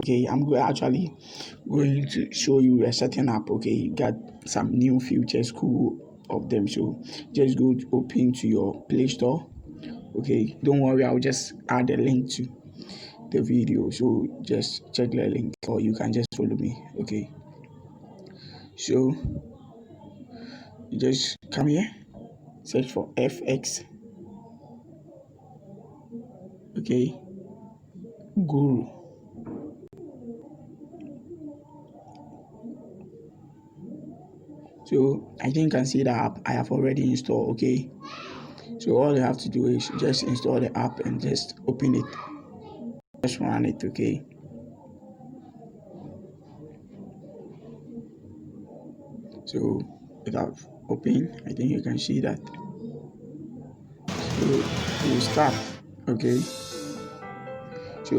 Okay, I'm actually going to show you a certain app. Okay, you got some new features, cool of them. So just go to open to your Play Store. Okay, don't worry, I'll just add a link to the video. So just check the link, or you can just follow me. Okay, so you just come here, search for FX. Okay, Guru. So I think you can see the app I have already installed. Okay, so all you have to do is just install the app and just open it, just run it. Okay, so it have opened. I think you can see that. So you start. Okay, so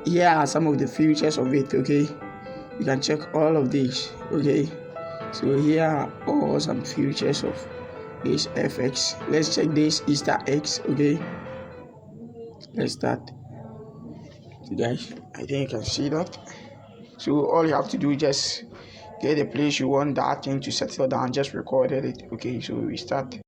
here are some of the features of it. Okay, you can check all of these. Okay, so here are all some features of this FX. Let's check this Easter eggs. Okay, let's start. So guys, I think you can see that. So all you have to do is just get the place you want that thing to settle down, just recorded it. Okay, so we start.